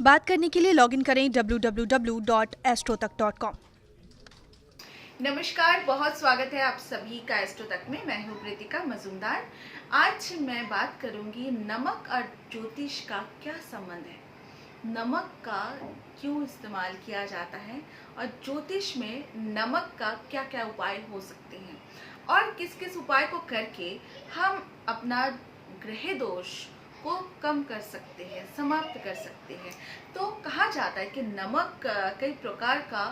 बात करने के लिए लॉगिन करें www.astrotak.com। नमस्कार, बहुत स्वागत है आप सभी का एस्ट्रो तक में। मैं हूँ प्रीतिका मजूमदार। आज मैं बात करूंगी नमक और ज्योतिष का क्या संबंध है, नमक का क्यों इस्तेमाल किया जाता है और ज्योतिष में नमक का क्या क्या उपाय हो सकते हैं और किस किस उपाय को करके हम अपना ग्रह दोष को कम कर सकते हैं, समाप्त कर सकते हैं। तो कहा जाता है कि नमक कई प्रकार का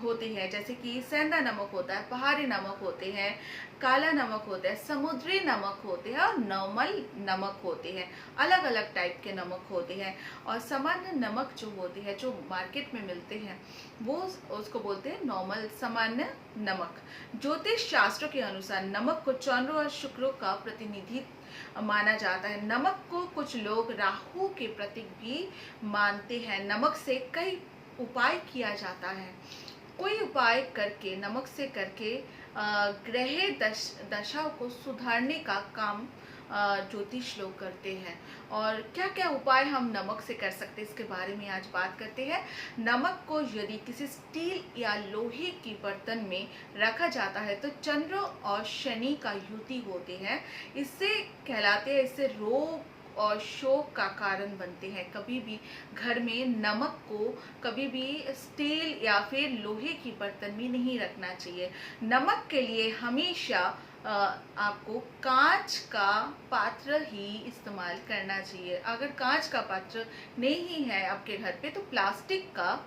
होते हैं, जैसे कि सेंधा नमक होता है, पहाड़ी नमक होते हैं, काला नमक होता है, समुद्री नमक होते हैं और नॉर्मल नमक होते हैं। अलग अलग टाइप के नमक होते हैं और सामान्य नमक जो होते हैं, जो मार्केट में मिलते हैं, वो उसको बोलते हैं नॉर्मल सामान्य नमक। ज्योतिष शास्त्रों के अनुसार नमक को चंद्र और शुक्र का प्रतिनिधि माना जाता है। नमक को कुछ लोग राहु के प्रतीक भी मानते हैं। नमक से कई उपाय किया जाता है। कोई उपाय करके, नमक से करके ग्रह दशाओं को सुधारने का काम ज्योतिष लोग करते हैं। और क्या क्या उपाय हम नमक से कर सकते हैं, इसके बारे में आज बात करते हैं। नमक को यदि किसी स्टील या लोहे की बर्तन में रखा जाता है तो चंद्र और शनि का युति होते हैं, इससे कहलाते हैं, इससे रोग और शोक का कारण बनते हैं। कभी भी घर में नमक को कभी भी स्टील या फिर लोहे की बर्तन में नहीं रखना चाहिए। नमक के लिए हमेशा आपको कांच का पात्र ही इस्तेमाल करना चाहिए। अगर कांच का पात्र नहीं है आपके घर पे तो प्लास्टिक का,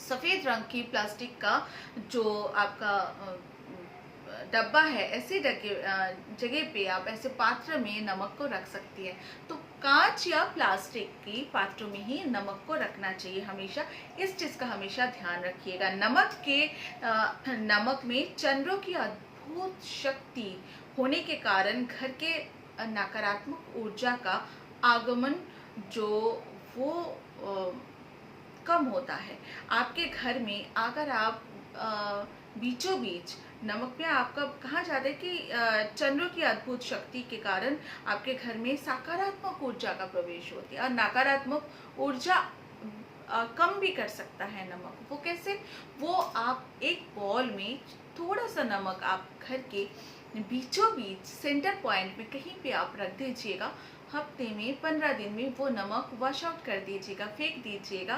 सफेद रंग की प्लास्टिक का जो आपका डब्बा है, ऐसे जगह पे आप ऐसे पात्र में नमक को रख सकती है। तो कांच या प्लास्टिक की पात्रों में ही नमक को रखना चाहिए हमेशा। इस चीज का हमेशा ध्यान रखिएगा। नमक में चंद्रों की अद्भुत शक्ति होने के कारण घर के नकारात्मक ऊर्जा का आगमन जो वो कम होता है। आपके घर में अगर आप बीचों बीच नमक में, आपका कहा जाता है कि चंद्र की अद्भुत शक्ति के कारण आपके घर में सकारात्मक ऊर्जा का प्रवेश होती है और नकारात्मक ऊर्जा कम भी कर सकता है नमक। वो कैसे? वो आप एक बॉल में थोड़ा सा नमक आप घर के बीचों बीच सेंटर पॉइंट में कहीं पे आप रख दीजिएगा। हफ्ते में 15 दिन में वो नमक वॉश आउट कर दीजिएगा, फेंक दीजिएगा,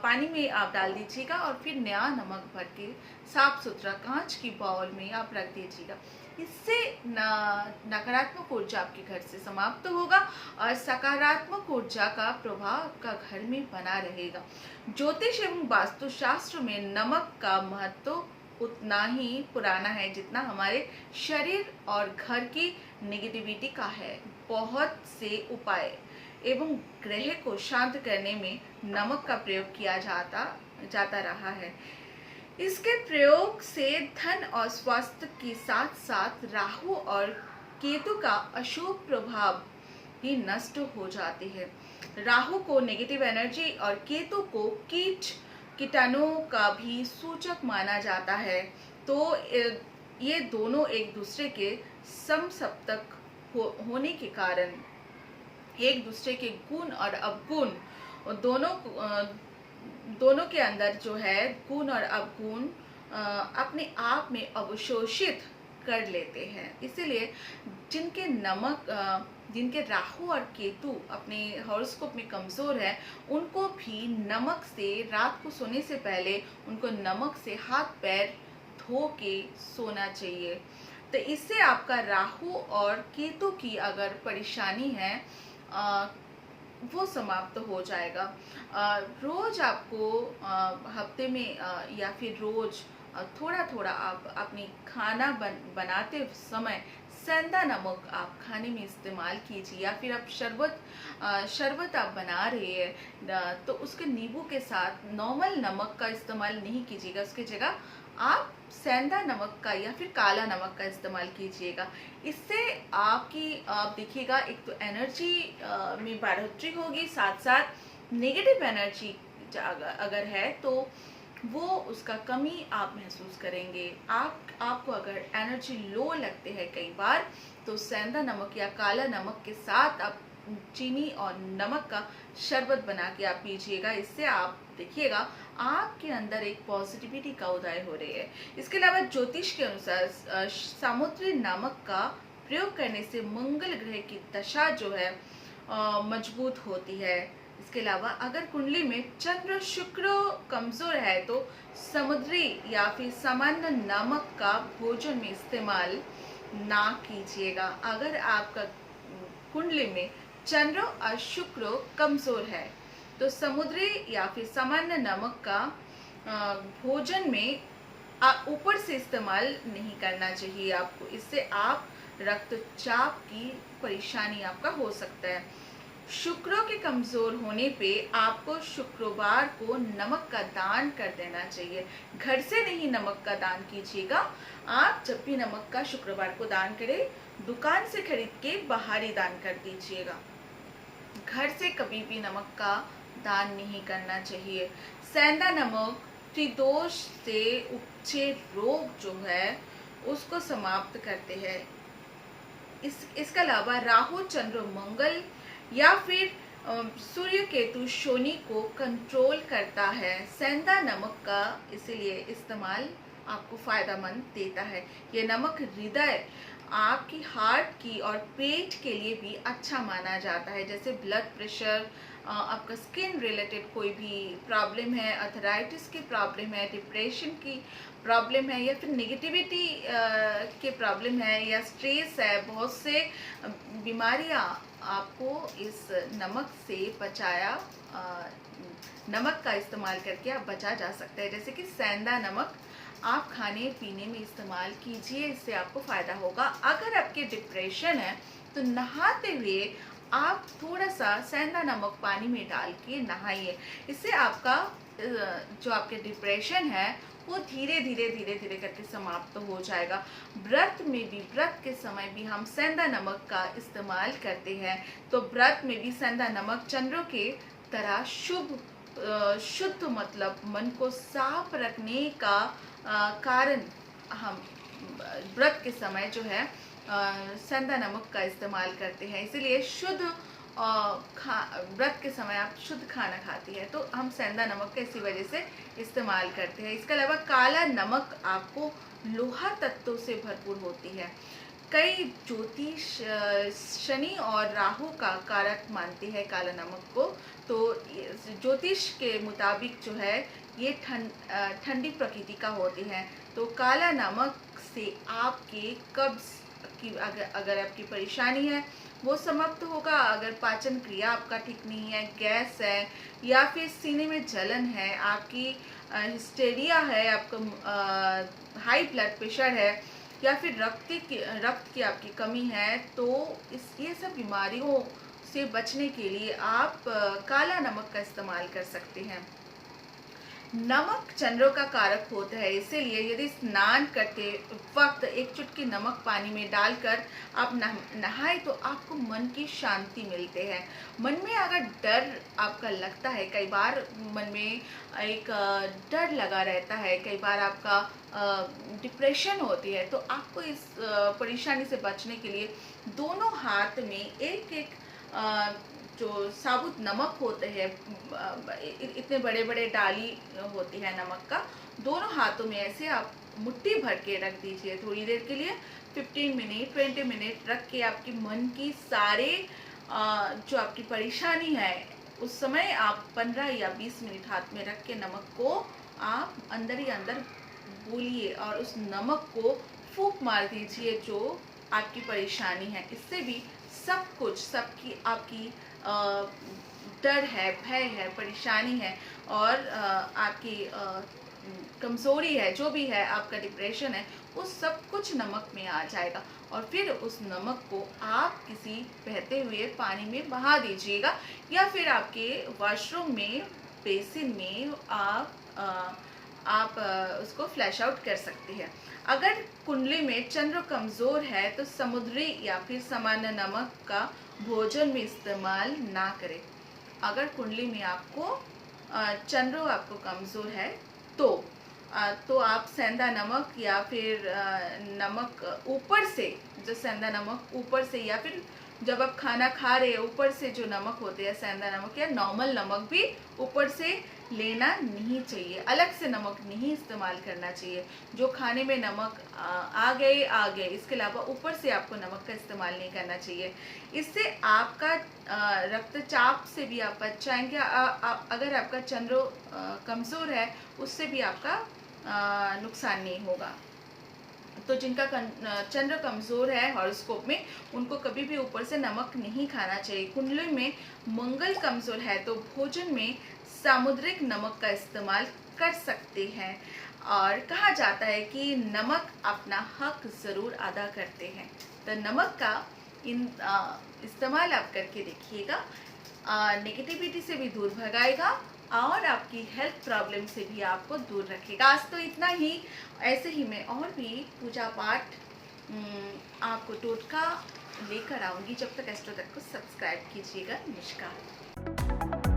पानी में आप डाल दीजिएगा और फिर नया नमक भर के साफ सुथरा कांच की बाउल में आप रख दीजिएगा। इससे नकारात्मक ऊर्जा आपके घर से समाप्त होगा और सकारात्मक ऊर्जा का प्रभाव आपका घर में बना रहेगा। ज्योतिष एवं वास्तुशास्त्र में नमक का महत्व उतना ही पुराना है जितना हमारे शरीर और घर की नेगेटिविटी का है। बहुत से उपाय एवं ग्रह को शांत करने में नमक का प्रयोग किया जाता रहा है। इसके प्रयोग से धन और स्वास्थ्य के साथ साथ राहु और केतु का अशुभ प्रभाव भी नष्ट हो जाते हैं। राहु को नेगेटिव एनर्जी और केतु को कीटाणुओं का भी सूचक माना जाता है। तो ये दोनों एक दूसरे के समसप्तक होने के कारण एक दूसरे के गुण और अवगुण दोनों के अंदर जो है गुण और अवगुण अपने आप में अवशोषित कर लेते हैं। इसीलिए जिनके राहु और केतु अपने हॉरोस्कोप में कमजोर है, उनको भी नमक से रात को सोने से पहले उनको नमक से हाथ पैर धो के सोना चाहिए। तो इससे आपका राहु और केतु की अगर परेशानी है वो समाप्त हो जाएगा। रोज आपको हफ्ते में या फिर रोज थोड़ा थोड़ा आप अपनी खाना बनाते समय सेंधा नमक आप खाने में इस्तेमाल कीजिए। या फिर आप शरबत आप बना रहे हैं तो उसके नींबू के साथ नॉर्मल नमक का इस्तेमाल नहीं कीजिएगा, उसकी जगह आप सेंधा नमक का या फिर काला नमक का इस्तेमाल कीजिएगा। इससे आप देखिएगा, एक तो एनर्जी में बढ़ोतरी होगी, साथ साथ नेगेटिव एनर्जी अगर है तो वो उसका कमी आप महसूस करेंगे। आपको अगर एनर्जी लो लगते हैं कई बार तो सेंधा नमक या काला नमक के साथ आप चीनी और नमक का शरबत बना के आप पीजिएगा। इससे आप देखिएगा आपके अंदर एक पॉजिटिविटी का उदय हो रही है। इसके अलावा ज्योतिष के अनुसार समुद्री नमक का प्रयोग करने से मंगल ग्रह की दशा जो है मजबूत होती है। इसके अलावा अगर कुंडली में चंद्र शुक्र कमजोर है तो समुद्री या फिर सामान्य नमक का भोजन में इस्तेमाल ना कीजिएगा। अगर आपका कुंडली में चंद्र और शुक्र कमजोर है तो समुद्री या फिर सामान्य नमक का भोजन में ऊपर से इस्तेमाल नहीं करना चाहिए आपको। इससे आप रक्तचाप की परेशानी आपका हो सकता है। शुक्र के कमजोर होने पे आपको शुक्रवार को नमक का दान कर देना चाहिए। घर से नहीं नमक का दान कीजिएगा। आप जब भी नमक का शुक्रवार को दान करें, दुकान से खरीद के बाहर ही दान कर दीजिएगा। घर से कभी भी नमक का दान नहीं करना चाहिए। सेंधा नमक त्रिदोष से उपजे रोग जो है उसको समाप्त करते हैं। इसके अलावा राहु चंद्र मंगल या फिर सूर्य केतु शनि को कंट्रोल करता है। सेंधा नमक का इसीलिए इस्तेमाल आपको फायदेमंद देता है। ये नमक हृदय, आपकी हार्ट की और पेट के लिए भी अच्छा माना जाता है। जैसे ब्लड प्रेशर, आपका स्किन रिलेटेड कोई भी प्रॉब्लम है, अर्थराइटिस की प्रॉब्लम है, डिप्रेशन की प्रॉब्लम है, या फिर नेगेटिविटी के प्रॉब्लम है, या स्ट्रेस है, बहुत से बीमारियां आपको इस नमक से नमक का इस्तेमाल करके आप बचा जा सकता है। जैसे कि सेंधा नमक आप खाने पीने में इस्तेमाल कीजिए, इससे आपको फायदा होगा। अगर आपके डिप्रेशन है तो नहाते हुए आप थोड़ा सा सेंधा नमक पानी में डाल के नहाइए। इससे आपका जो आपके डिप्रेशन है वो धीरे धीरे करके समाप्त हो जाएगा। व्रत के समय भी हम सेंधा नमक का इस्तेमाल करते हैं। तो व्रत में भी सेंधा नमक चंद्र के तरह शुद्ध मतलब मन को साफ रखने का कारण हम व्रत के समय जो है सेंधा नमक का इस्तेमाल करते हैं। इसीलिए व्रत के समय आप शुद्ध खाना खाती है तो हम सेंधा नमक का इसी वजह से इस्तेमाल करते हैं। इसके अलावा काला नमक आपको लोहा तत्वों से भरपूर होती है। कई ज्योतिष शनि और राहु का कारक मानते हैं काला नमक को। तो ज्योतिष के मुताबिक जो है ये ठंडी प्रकृति का होती है। तो काला नमक से आपके कब्ज की अगर आपकी परेशानी है वो समाप्त होगा। अगर पाचन क्रिया आपका ठीक नहीं है, गैस है, या फिर सीने में जलन है, आपकी हिस्टेरिया है, आपका हाई ब्लड प्रेशर है, या फिर रक्त की आपकी कमी है, तो ये सब बीमारियों से बचने के लिए आप काला नमक का इस्तेमाल कर सकते हैं। नमक चंद्र का कारक होता है, इसीलिए यदि स्नान करते वक्त एक चुटकी नमक पानी में डालकर आप नहाए तो आपको मन की शांति मिलते हैं। मन में अगर डर आपका लगता है, कई बार मन में एक डर लगा रहता है, कई बार आपका डिप्रेशन होती है, तो आपको इस परेशानी से बचने के लिए दोनों हाथ में एक जो साबुत नमक होते हैं, इतने बड़े बड़े डाली होती है नमक का, दोनों हाथों में ऐसे आप मुट्ठी भर के रख दीजिए थोड़ी देर के लिए। 15 मिनट 20 मिनट रख के आपकी मन की सारे जो आपकी परेशानी है उस समय आप 15 या 20 मिनट हाथ में रख के नमक को आप अंदर ही अंदर बोलिए और उस नमक को फूंक मार दीजिए जो आपकी परेशानी है। इससे भी सब कुछ आपकी डर है, भय है, परेशानी है और आपकी कमज़ोरी है, जो भी है, आपका डिप्रेशन है, वो सब कुछ नमक में आ जाएगा। और फिर उस नमक को आप किसी बहते हुए पानी में बहा दीजिएगा, या फिर आपके वॉशरूम में, बेसिन में आप उसको फ्लैश आउट कर सकते हैं। अगर कुंडली में चंद्र कमज़ोर है तो समुद्री या फिर सामान्य नमक का भोजन में इस्तेमाल ना करें। अगर कुंडली में आपको चंद्र आपको कमज़ोर है तो आप सेंधा नमक या फिर नमक ऊपर से, जो सेंधा नमक ऊपर से या फिर जब आप खाना खा रहे हैं ऊपर से जो नमक होते हैं, सेंधा नमक या नॉर्मल नमक भी ऊपर से लेना नहीं चाहिए, अलग से नमक नहीं इस्तेमाल करना चाहिए। जो खाने में नमक आ गए, इसके अलावा ऊपर से आपको नमक का इस्तेमाल नहीं करना चाहिए। इससे आपका रक्तचाप से भी आप बच जाएंगे। अगर आपका चंद्र कमज़ोर है उससे भी आपका नुकसान नहीं होगा। तो जिनका चंद्र कमज़ोर है हॉरोस्कोप में, उनको कभी भी ऊपर से नमक नहीं खाना चाहिए। कुंडली में मंगल कमज़ोर है तो भोजन में सामुद्रिक नमक का इस्तेमाल कर सकते हैं। और कहा जाता है कि नमक अपना हक ज़रूर अदा करते हैं। तो नमक का इस्तेमाल आप करके देखिएगा, नेगेटिविटी से भी दूर भगाएगा और आपकी हेल्थ प्रॉब्लम से भी आपको दूर रखेगा। आज तो इतना ही। ऐसे ही मैं और भी पूजा पाठ आपको टोटका लेकर आऊँगी। जब तक एस्ट्रो तक को सब्सक्राइब कीजिएगा। नमस्कार।